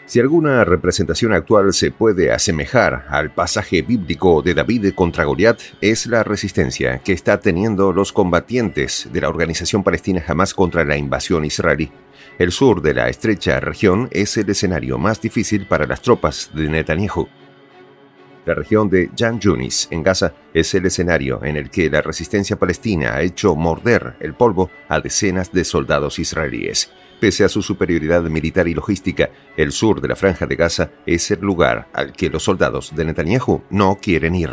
Si alguna representación actual se puede asemejar al pasaje bíblico de David contra Goliat, es la resistencia que están teniendo los combatientes de la organización palestina Hamás contra la invasión israelí. El sur de la estrecha región es el escenario más difícil para las tropas de Netanyahu. La región de Khan Yunis, en Gaza, es el escenario en el que la resistencia palestina ha hecho morder el polvo a decenas de soldados israelíes. Pese a su superioridad militar y logística, el sur de la Franja de Gaza es el lugar al que los soldados de Netanyahu no quieren ir.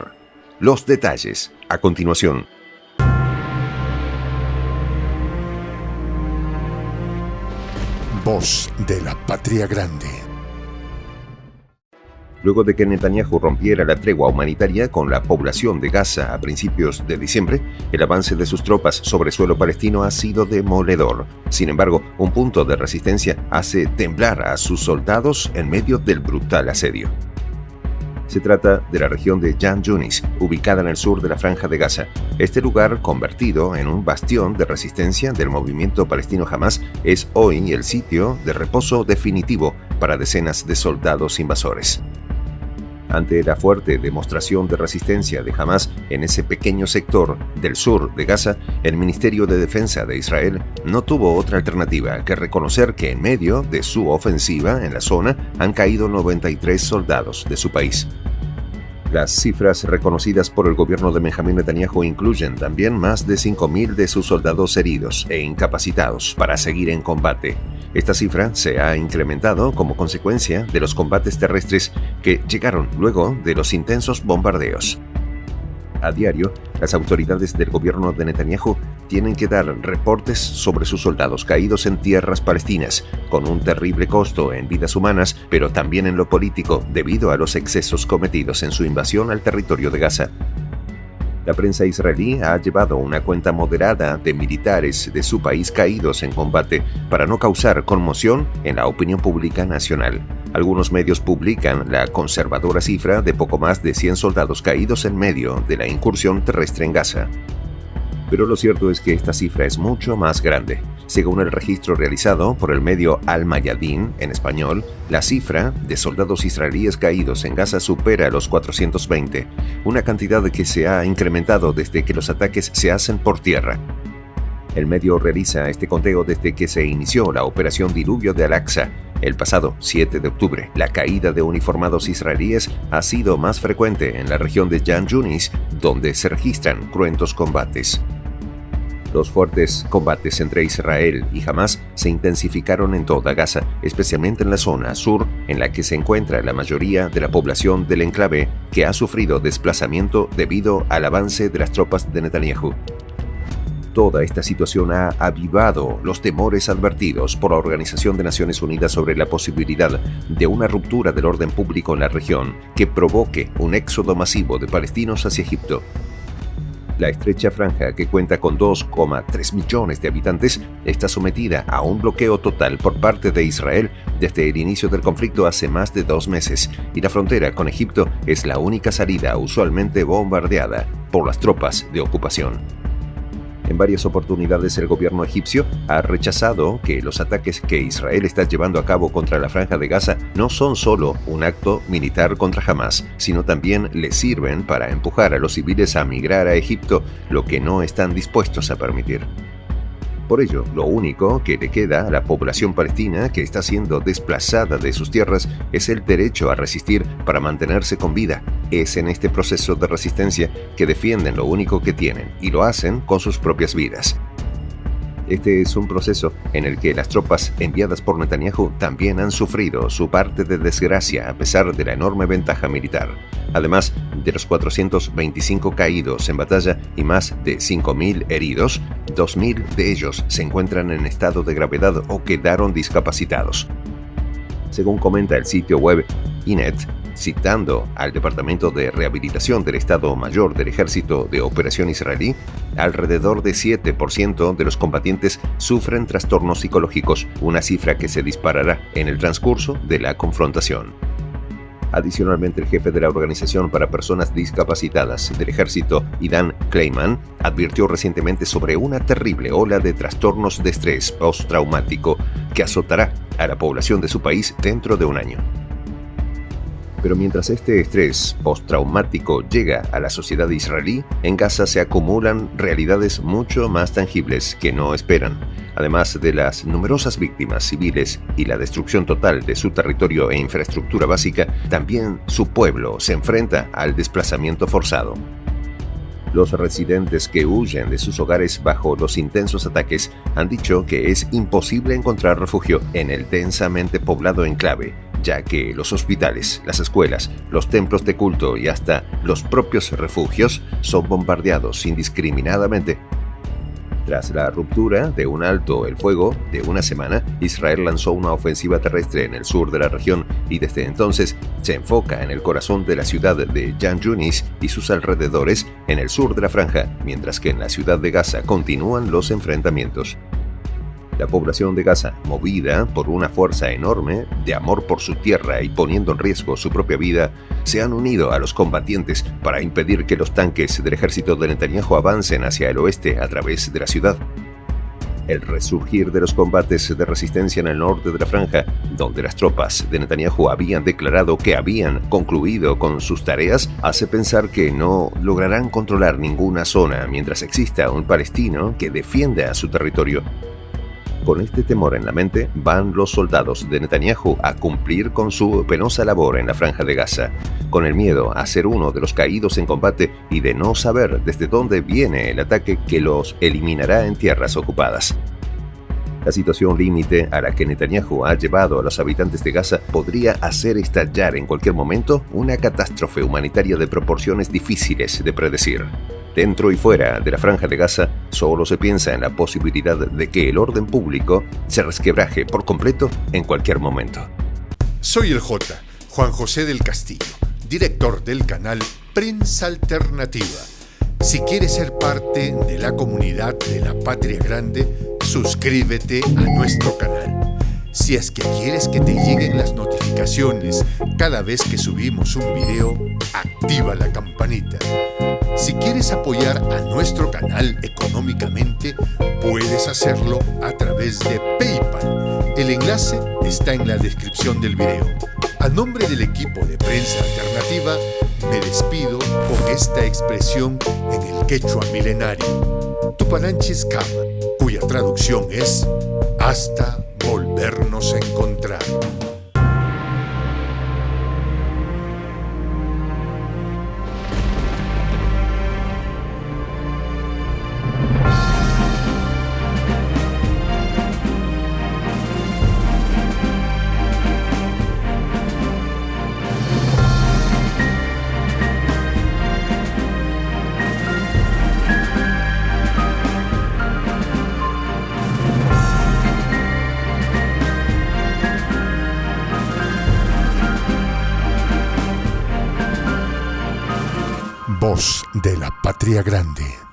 Los detalles, a continuación. Voz de la Patria Grande. Luego de que Netanyahu rompiera la tregua humanitaria con la población de Gaza a principios de diciembre, el avance de sus tropas sobre suelo palestino ha sido demoledor. Sin embargo, un punto de resistencia hace temblar a sus soldados en medio del brutal asedio. Se trata de la región de Khan Yunis, ubicada en el sur de la Franja de Gaza. Este lugar, convertido en un bastión de resistencia del movimiento palestino Hamás, es hoy el sitio de reposo definitivo para decenas de soldados invasores. Ante la fuerte demostración de resistencia de Hamás en ese pequeño sector del sur de Gaza, el Ministerio de Defensa de Israel no tuvo otra alternativa que reconocer que en medio de su ofensiva en la zona han caído 93 soldados de su país. Las cifras reconocidas por el gobierno de Benjamín Netanyahu incluyen también más de 5.000 de sus soldados heridos e incapacitados para seguir en combate. Esta cifra se ha incrementado como consecuencia de los combates terrestres que llegaron luego de los intensos bombardeos. A diario, las autoridades del gobierno de Netanyahu tienen que dar reportes sobre sus soldados caídos en tierras palestinas, con un terrible costo en vidas humanas, pero también en lo político, debido a los excesos cometidos en su invasión al territorio de Gaza. La prensa israelí ha llevado una cuenta moderada de militares de su país caídos en combate para no causar conmoción en la opinión pública nacional. Algunos medios publican la conservadora cifra de poco más de 100 soldados caídos en medio de la incursión terrestre en Gaza. Pero lo cierto es que esta cifra es mucho más grande. Según el registro realizado por el medio Al-Mayadin en español, la cifra de soldados israelíes caídos en Gaza supera los 420, una cantidad que se ha incrementado desde que los ataques se hacen por tierra. El medio realiza este conteo desde que se inició la operación Diluvio de Al-Aqsa. El pasado 7 de octubre, la caída de uniformados israelíes ha sido más frecuente en la región de Khan Yunis, donde se registran cruentos combates. Los fuertes combates entre Israel y Hamás se intensificaron en toda Gaza, especialmente en la zona sur, en la que se encuentra la mayoría de la población del enclave, que ha sufrido desplazamiento debido al avance de las tropas de Netanyahu. Toda esta situación ha avivado los temores advertidos por la Organización de Naciones Unidas sobre la posibilidad de una ruptura del orden público en la región que provoque un éxodo masivo de palestinos hacia Egipto. La estrecha franja, que cuenta con 2,3 millones de habitantes, está sometida a un bloqueo total por parte de Israel desde el inicio del conflicto hace más de 2 meses, y la frontera con Egipto es la única salida usualmente bombardeada por las tropas de ocupación. En varias oportunidades el gobierno egipcio ha rechazado que los ataques que Israel está llevando a cabo contra la Franja de Gaza no son solo un acto militar contra Hamás, sino también le sirven para empujar a los civiles a migrar a Egipto, lo que no están dispuestos a permitir. Por ello, lo único que le queda a la población palestina que está siendo desplazada de sus tierras es el derecho a resistir para mantenerse con vida. Es en este proceso de resistencia que defienden lo único que tienen y lo hacen con sus propias vidas. Este es un proceso en el que las tropas enviadas por Netanyahu también han sufrido su parte de desgracia a pesar de la enorme ventaja militar. Además de los 425 caídos en batalla y más de 5.000 heridos, 2.000 de ellos se encuentran en estado de gravedad o quedaron discapacitados. Según comenta el sitio web Ynet, citando al Departamento de Rehabilitación del Estado Mayor del Ejército de Operación Israelí, alrededor de 7% de los combatientes sufren trastornos psicológicos, una cifra que se disparará en el transcurso de la confrontación. Adicionalmente, el jefe de la Organización para Personas Discapacitadas del Ejército, Idan Kleiman, advirtió recientemente sobre una terrible ola de trastornos de estrés postraumático que azotará a la población de su país dentro de un año. Pero mientras este estrés postraumático llega a la sociedad israelí, en Gaza se acumulan realidades mucho más tangibles que no esperan. Además de las numerosas víctimas civiles y la destrucción total de su territorio e infraestructura básica, también su pueblo se enfrenta al desplazamiento forzado. Los residentes que huyen de sus hogares bajo los intensos ataques han dicho que es imposible encontrar refugio en el densamente poblado enclave, ya que los hospitales, las escuelas, los templos de culto y hasta los propios refugios son bombardeados indiscriminadamente. Tras la ruptura de un alto el fuego de una semana, Israel lanzó una ofensiva terrestre en el sur de la región y desde entonces se enfoca en el corazón de la ciudad de Khan Yunis y sus alrededores en el sur de la franja, mientras que en la ciudad de Gaza continúan los enfrentamientos. La población de Gaza, movida por una fuerza enorme de amor por su tierra y poniendo en riesgo su propia vida, se han unido a los combatientes para impedir que los tanques del ejército de Netanyahu avancen hacia el oeste a través de la ciudad. El resurgir de los combates de resistencia en el norte de la franja, donde las tropas de Netanyahu habían declarado que habían concluido con sus tareas, hace pensar que no lograrán controlar ninguna zona mientras exista un palestino que defienda a su territorio. Con este temor en la mente, van los soldados de Netanyahu a cumplir con su penosa labor en la franja de Gaza, con el miedo a ser uno de los caídos en combate y de no saber desde dónde viene el ataque que los eliminará en tierras ocupadas. La situación límite a la que Netanyahu ha llevado a los habitantes de Gaza podría hacer estallar en cualquier momento una catástrofe humanitaria de proporciones difíciles de predecir. Dentro y fuera de la franja de Gaza, solo se piensa en la posibilidad de que el orden público se resquebraje por completo en cualquier momento. Soy el Juan José del Castillo, director del canal Prensa Alternativa. Si quieres ser parte de la comunidad de la Patria Grande, suscríbete a nuestro canal. Si es que quieres que te lleguen las notificaciones cada vez que subimos un video, activa la campanita. Si quieres apoyar a nuestro canal económicamente, puedes hacerlo a través de PayPal. El enlace está en la descripción del video. A nombre del equipo de Prensa Alternativa, me despido con esta expresión en el quechua milenario, Tupananchis Kama, cuya traducción es hasta volvernos a encontrar. Voz de la Patria Grande.